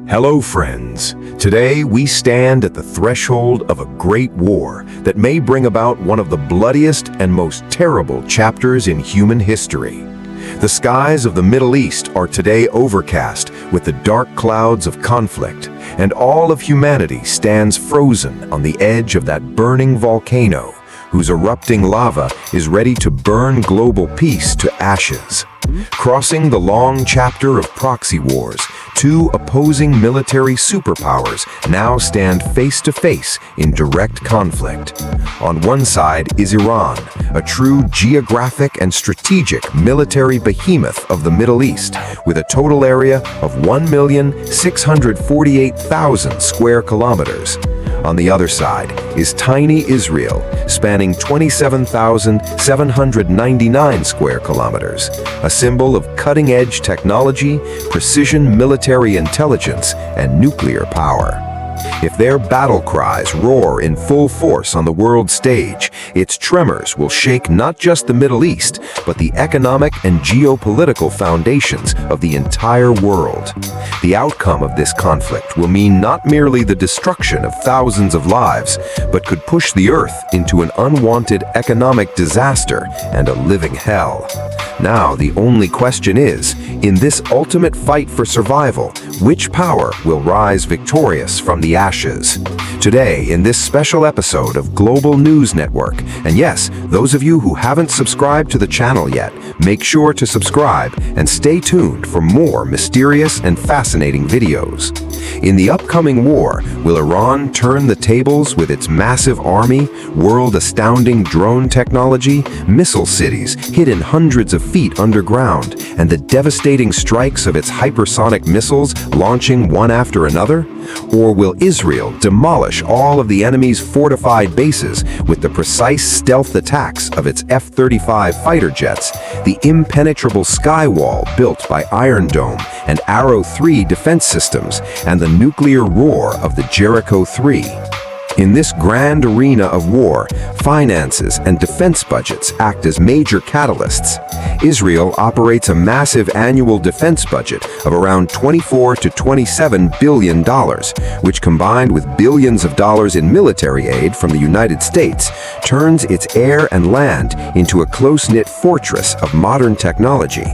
Hello friends, today we stand at the threshold of a great war that may bring about one of the bloodiest and most terrible chapters in human history. The skies of the Middle East are today overcast with the dark clouds of conflict, and all of humanity stands frozen on the edge of that burning volcano whose erupting lava is ready to burn global peace to ashes. Crossing the long chapter of proxy wars, two opposing military superpowers now stand face to face in direct conflict. On one side is Iran, a true geographic and strategic military behemoth of the Middle East, with a total area of 1,648,000 square kilometers. On the other side is tiny Israel, spanning 27,799 square kilometers, a symbol of cutting-edge technology, precision military intelligence, and nuclear power. If their battle cries roar in full force on the world stage, its tremors will shake not just the Middle East, but the economic and geopolitical foundations of the entire world. The outcome of this conflict will mean not merely the destruction of thousands of lives, but could push the Earth into an unwanted economic disaster and a living hell. Now, the only question is, in this ultimate fight for survival, which power will rise victorious from the ashes? Today, in this special episode of Global News Network, and yes, those of you who haven't subscribed to the channel yet, make sure to subscribe and stay tuned for more mysterious and fascinating videos. In the upcoming war, will Iran turn the tables with its massive army, world-astounding drone technology, missile cities hidden hundreds of feet underground, and the devastating strikes of its hypersonic missiles launching one after another? Or will Israel demolish all of the enemy's fortified bases with the precise stealth attacks of its F-35 fighter jets, the impenetrable skywall built by Iron Dome and Arrow 3 defense systems, and the nuclear roar of the Jericho 3? In this grand arena of war, finances and defense budgets act as major catalysts. Israel operates a massive annual defense budget of around $24 to $27 billion, which combined with billions of dollars in military aid from the United States, turns its air and land into a close-knit fortress of modern technology.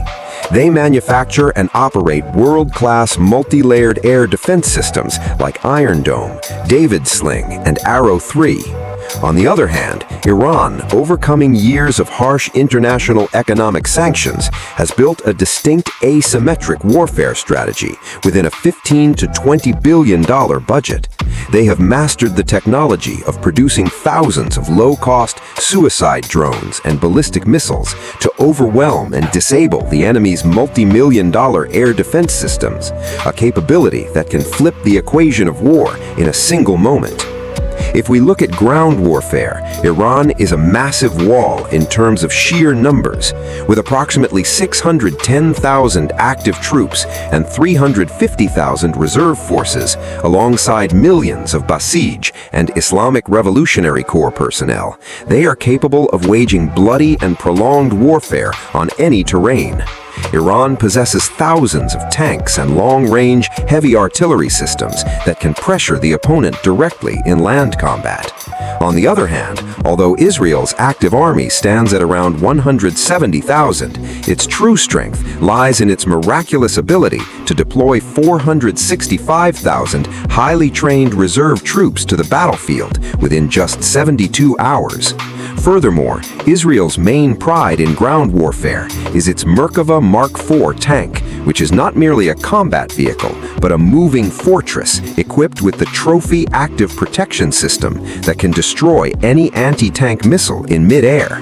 They manufacture and operate world-class multi-layered air defense systems like Iron Dome, David's Sling, and Arrow 3. On the other hand, Iran, overcoming years of harsh international economic sanctions, has built a distinct asymmetric warfare strategy within a $15 to $20 billion budget. They have mastered the technology of producing thousands of low-cost suicide drones and ballistic missiles to overwhelm and disable the enemy's multi-million-dollar air defense systems, a capability that can flip the equation of war in a single moment. If we look at ground warfare, Iran is a massive wall in terms of sheer numbers, with approximately 610,000 active troops and 350,000 reserve forces, alongside millions of Basij and Islamic Revolutionary Corps personnel. They are capable of waging bloody and prolonged warfare on any terrain. Iran possesses thousands of tanks and long-range heavy artillery systems that can pressure the opponent directly in land combat. On the other hand, although Israel's active army stands at around 170,000, its true strength lies in its miraculous ability to deploy 465,000 highly trained reserve troops to the battlefield within just 72 hours. Furthermore, Israel's main pride in ground warfare is its Merkava Mark IV tank, which is not merely a combat vehicle, but a moving fortress equipped with the Trophy active protection system that can destroy any anti-tank missile in mid-air.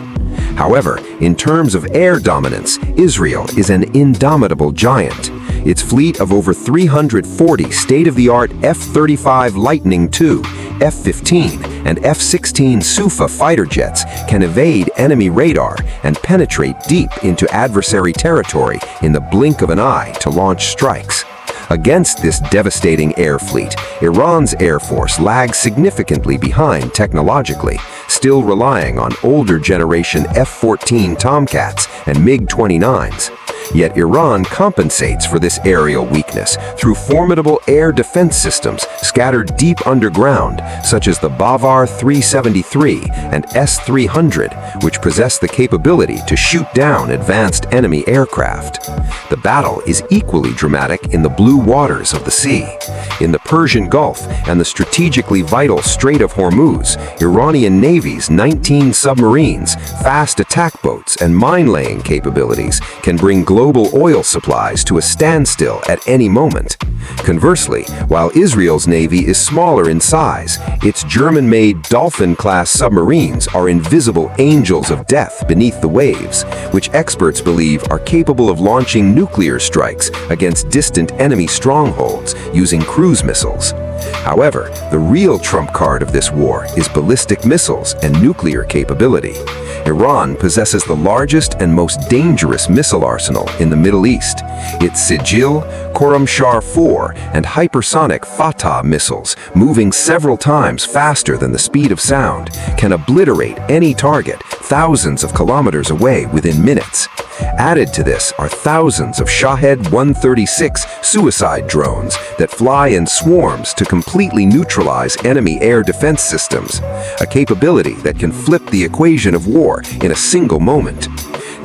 However, in terms of air dominance, Israel is an indomitable giant. Its fleet of over 340 state-of-the-art F-35 Lightning II, F-15, and F-16 Sufa fighter jets can evade enemy radar and penetrate deep into adversary territory in the blink of an eye to launch strikes. Against this devastating air fleet, Iran's Air Force lags significantly behind technologically, still relying on older generation F-14 Tomcats and MiG-29s. Yet Iran compensates for this aerial weakness through formidable air defense systems scattered deep underground, such as the Bavar 373 and S-300, which possess the capability to shoot down advanced enemy aircraft. The battle is equally dramatic in the blue waters of the sea. In the Persian Gulf and the strategically vital Strait of Hormuz, Iranian Navy's 19 submarines, fast attack boats, and mine-laying capabilities can bring global oil supplies to a standstill at any moment. Conversely, while Israel's Navy is smaller in size, its German-made Dolphin-class submarines are invisible angels of death beneath the waves, which experts believe are capable of launching nuclear strikes against distant enemy strongholds using cruise missiles. However, the real trump card of this war is ballistic missiles and nuclear capability. Iran possesses the largest and most dangerous missile arsenal in the Middle East. Its Sigil, Khorramshahr-4, and hypersonic Fatah missiles, moving several times faster than the speed of sound, can obliterate any target thousands of kilometers away within minutes. Added to this are thousands of Shahed 136 suicide drones that fly in swarms to completely neutralize enemy air defense systems, a capability that can flip the equation of war in a single moment.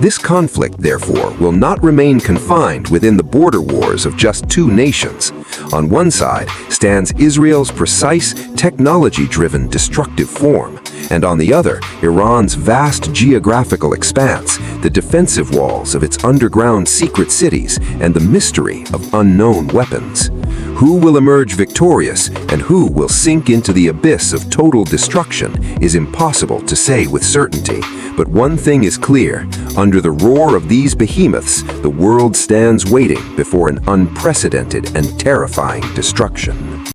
This conflict, therefore, will not remain confined within the border wars of just two nations. On one side stands Israel's precise, technology-driven destructive form, and on the other, Iran's vast geographical expanse, the defensive walls of its underground secret cities, and the mystery of unknown weapons. Who will emerge victorious and who will sink into the abyss of total destruction is impossible to say with certainty. But one thing is clear: under the roar of these behemoths, the world stands waiting before an unprecedented and terrifying destruction.